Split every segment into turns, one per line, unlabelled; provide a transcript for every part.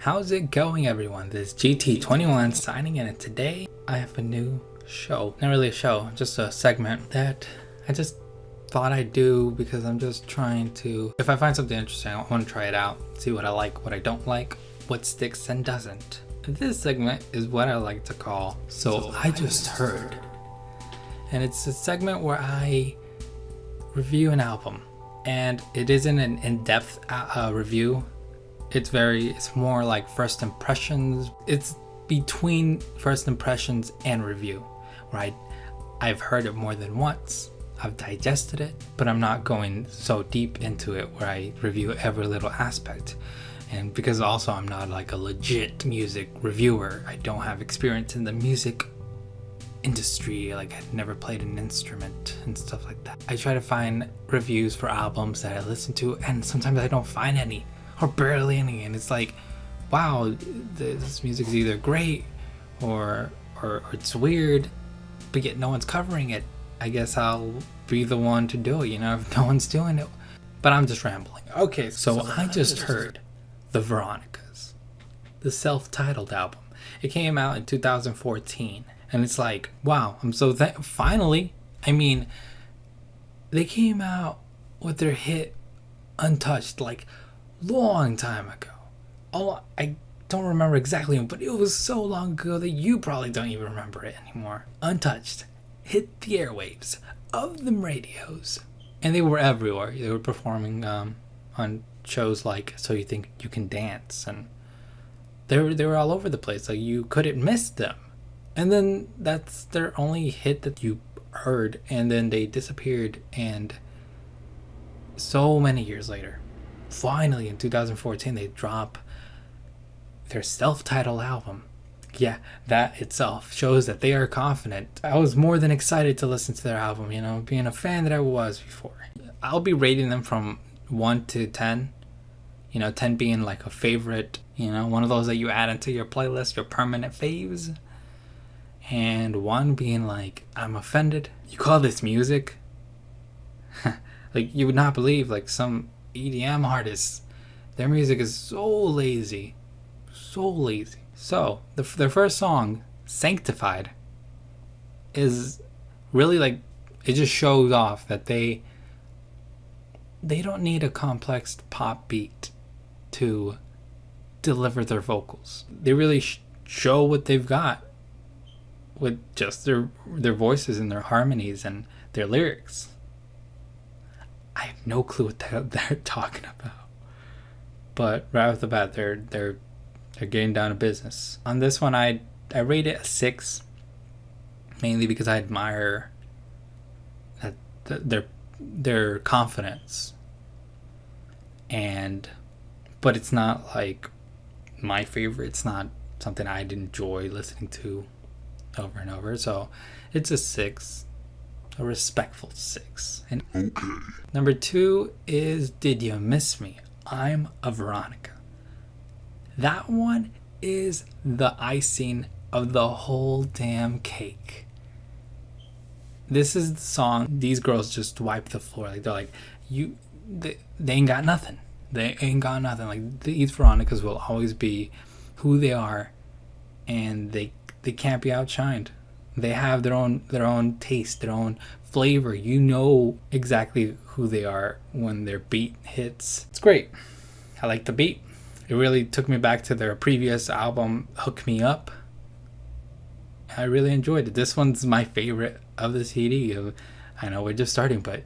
How's it going, everyone? This is GT21 signing in, and today I have a new show. Not really a show, just a segment that I just thought I'd do because I'm just trying to, if I find something interesting, I want to try it out, see what I like, what I don't like, what sticks and doesn't. This segment is what I like to call So I Just Heard. And it's a segment where I review an album, and it isn't an in-depth review. It's more like first impressions. It's between first impressions and review, right? I've heard it more than once. I've digested it, but I'm not going so deep into it where I review every little aspect. And because also I'm not like a legit music reviewer, I don't have experience in the music industry, like I've never played an instrument and stuff like that. I try to find reviews for albums that I listen to, and sometimes I don't find any, or barely any, and it's like, wow, this music's either great or it's weird, but yet no one's covering it. I guess I'll be the one to do it, if no one's doing it. But I'm just rambling. Okay, so I just heard the Veronicas, the self-titled album. It came out in 2014, and it's like, wow, I'm so finally. I mean, they came out with their hit Untouched like long time ago. Oh, I don't remember exactly, but it was so long ago that you probably don't even remember it anymore. Untouched hit the airwaves of the radios, and they were everywhere. They were performing on shows like So You Think You Can Dance, and they were all over the place. Like, you couldn't miss them. And then that's their only hit that you heard, and then they disappeared. And so many years later, finally in 2014, they drop their self-titled album. Yeah, that itself shows that they are confident. I was more than excited to listen to their album, being a fan that I was before. I'll be rating them from 1 to 10. 10 being like a favorite, one of those that you add into your playlist, your permanent faves. And 1 being like, I'm offended. You call this music? Like, you would not believe, like, some EDM artists, their music is so lazy. So lazy. So, their first song, Sanctified, is really like, it just shows off that they don't need a complex pop beat to deliver their vocals. They really show what they've got with just their voices and their harmonies and their lyrics. I have no clue what they're talking about. But right off the bat, they're getting down to business. On this one, I rate it a 6, mainly because I admire that their confidence. But it's not like my favorite. It's not something I'd enjoy listening to over and over. So it's a 6, a respectful 6. And okay. Number 2 is Did You Miss Me? I'm a Veronica. That one is the icing of the whole damn cake. This is the song these girls just wipe the floor. Like, they're like, they ain't got nothing. They ain't got nothing. Like, these Veronicas will always be who they are, and they can't be outshined. They have their own taste, their own flavor. You know exactly who they are when their beat hits. It's great. I like the beat. It really took me back to their previous album, Hook Me Up. I really enjoyed it. This one's my favorite of the CD. I know we're just starting, but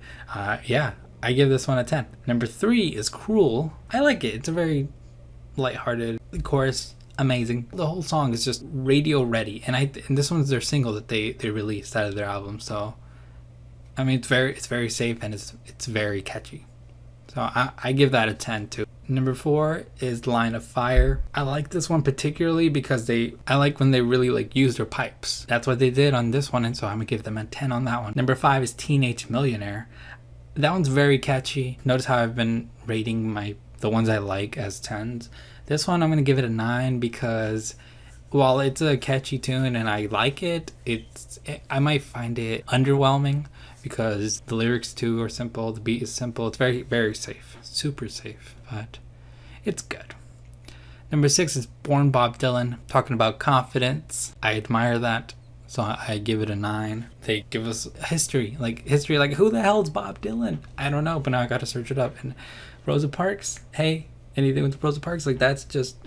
yeah, I give this one a 10. Number 3 is Cruel. I like it. It's a very lighthearted chorus. Amazing. The whole song is just radio ready, and this one's their single that they released out of their album. So, I mean, it's very safe, and it's very catchy. So I give that a 10 too. Number 4 is Line of Fire. I like this one particularly because I like when they really like use their pipes. That's what they did on this one, and so I'm gonna give them a 10 on that one. Number 5 is Teenage Millionaire. That one's very catchy. Notice how I've been rating the ones I like as 10s. This one I'm gonna give it a 9 because while it's a catchy tune and I like it, I might find it underwhelming because the lyrics too are simple, the beat is simple. It's very, very safe, super safe, but it's good. Number 6 is Born Bob Dylan, talking about confidence. I admire that, so I give it a 9. They give us history, like who the hell is Bob Dylan? I don't know, but now I gotta search it up. And Rosa Parks, hey, anything with Rosa Parks, like that's just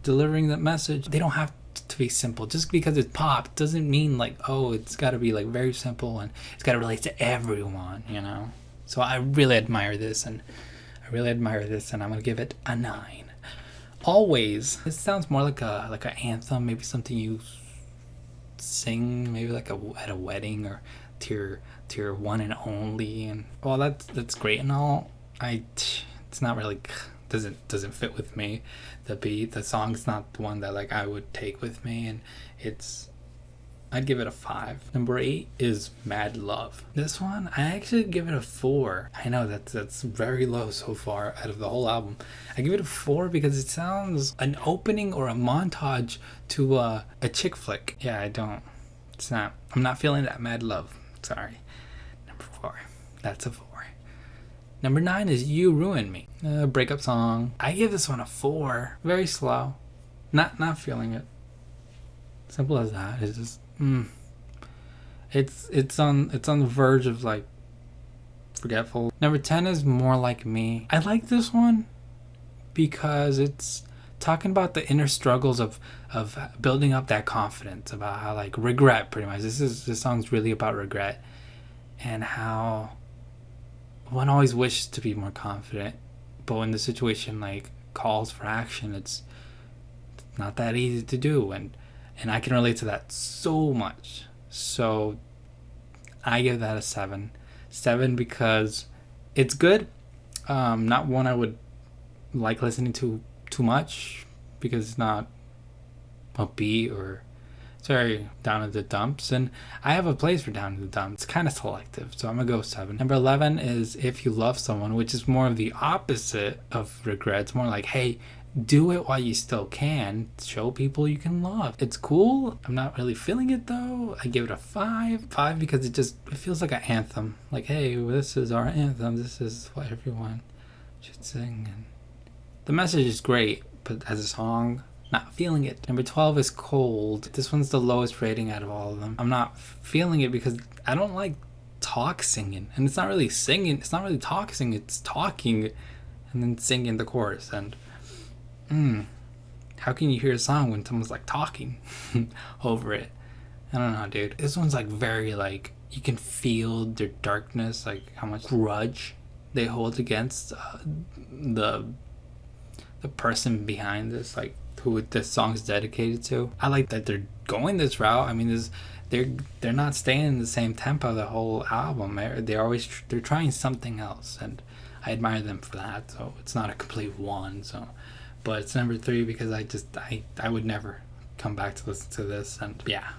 delivering that message. They don't have to be simple. Just because it's pop doesn't mean like, oh, it's gotta be like very simple and it's gotta relate to everyone, you know? So I really admire this, and I'm gonna give it a 9. Always. This sounds more like an anthem, maybe something you sing, maybe like at a wedding, or to your one and only. And well, that's great and all. It's not really doesn't fit with me. The song's not the one that like I would take with me, and I'd give it a 5. Number 8 is Mad Love. This one, I actually give it a 4. I know that's very low so far out of the whole album. I give it a 4 because it sounds an opening or a montage to a chick flick. Yeah, I'm not feeling that Mad Love. Sorry. Number 4. That's a 4. Number 9 is You Ruin Me. Breakup song. I give this one a 4. Very slow. Not feeling it. Simple as that. It's just it's on the verge of like forgetful. Number 10 is More Like Me. I like this one because it's talking about the inner struggles of building up that confidence, about how like regret, pretty much. This song's really about regret and how one always wishes to be more confident, but when the situation like calls for action, it's not that easy to do, and I can relate to that so much. So I give that a 7. 7 because it's good. Not one I would like listening to too much because it's not upbeat or it's very down in the dumps. And I have a place for down in the dumps. It's kind of selective. So I'm going to go 7. Number 11 is If You Love Someone, which is more of the opposite of regret. It's more like, hey, do it while you still can. Show people you can love. It's cool. I'm not really feeling it though. I give it a 5. 5 because it feels like an anthem. Like, hey, this is our anthem. This is what everyone should sing. And the message is great, but as a song, not feeling it. Number 12 is Cold. This one's the lowest rating out of all of them. I'm not feeling it because I don't like talk singing. And it's not really singing. It's not really talk singing. It's talking and then singing the chorus. And how can you hear a song when someone's like talking over it? I don't know, dude. This one's like very like, you can feel their darkness, like how much grudge they hold against the person behind this, like who this song's dedicated to. I like that they're going this route. I mean, they're not staying in the same tempo the whole album. They're trying something else, and I admire them for that. So it's not a complete 1. So. But it's number 3 because I would never come back to listen to this. And yeah,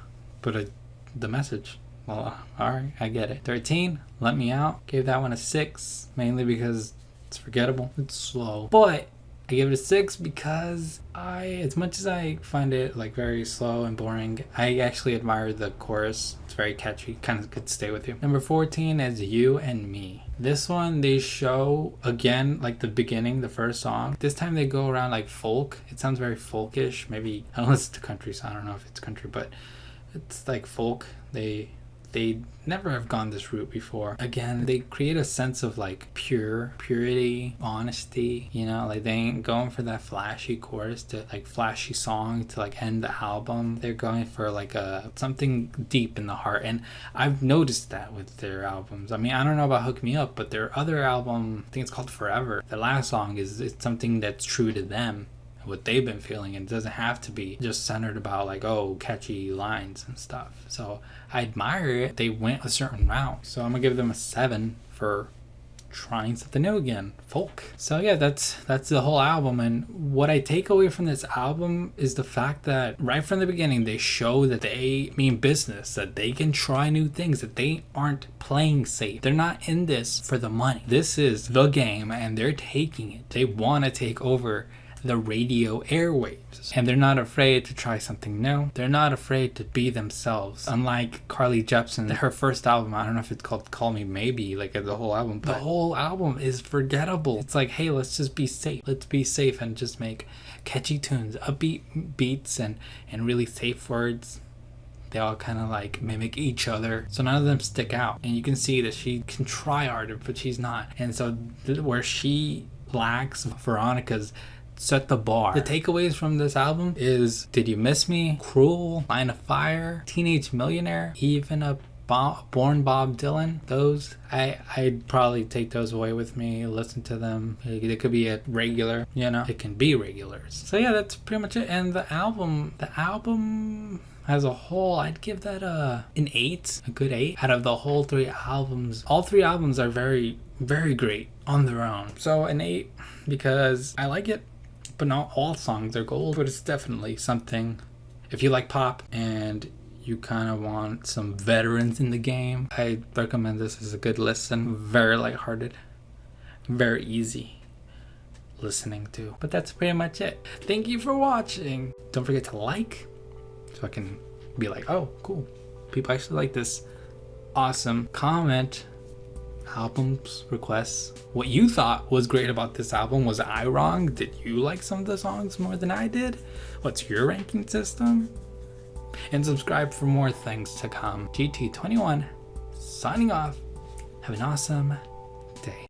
but the message, well, alright, I get it. 13, Let Me Out. Gave that one a 6, mainly because it's forgettable. It's slow. But I give it a 6 because as much as I find it like very slow and boring, I actually admire the chorus. It's very catchy, kind of could stay with you. Number 14 is You and Me. This one, they show, again, like the beginning, the first song. This time they go around like folk. It sounds very folkish. Maybe, I don't listen to country, so I don't know if it's country, but it's like folk. They never have gone this route before. Again, they create a sense of like purity, honesty, you know, like they ain't going for that flashy chorus to like flashy song to like end the album. They're going for like something deep in the heart, and I've noticed that with their albums. I mean, I don't know about Hook Me Up, but their other album, I think it's called Forever, the last song it's something that's true to them, what they've been feeling, and it doesn't have to be just centered about like, oh, catchy lines and stuff. So I admire it. They went a certain route, so I'm gonna give them a 7 for trying something new again, folk. So yeah, that's the whole album. And what I take away from this album is the fact that right from the beginning they show that they mean business, that they can try new things, that they aren't playing safe. They're not in this for the money. This is the game and they're taking it. They want to take over the radio airwaves. And they're not afraid to try something new. They're not afraid to be themselves. Unlike Carly Jepsen, her first album, I don't know if it's called Call Me Maybe, like the whole album. The whole album is forgettable. It's like, hey, let's just be safe. Let's be safe and just make catchy tunes, upbeat beats, and really safe words. They all kind of like mimic each other, so none of them stick out. And you can see that she can try harder, but she's not. And so where she lacks, Veronicas set the bar. The takeaways from this album is Did You Miss Me, Cruel, Line of Fire, Teenage Millionaire, even a Born Bob Dylan. Those I'd probably take those away with me, listen to them. They could be a regular, you know, it can be regulars. So yeah, that's pretty much it. And the album as a whole, I'd give that an 8, a good 8 out of the whole 3 albums. All 3 albums are very, very great on their own. So an 8 because I like it, but not all songs are gold. But it's definitely something. If you like pop and you kind of want some veterans in the game, I recommend this as a good listen. Very lighthearted, very easy listening to. But that's pretty much it. Thank you for watching. Don't forget to like, so I can be like, oh, cool, people actually like this. Awesome. Comment albums, requests, what you thought was great about this album. Was I wrong? Did you like some of the songs more than I did? What's your ranking system? And subscribe for more things to come. GT21 signing off. Have an awesome day.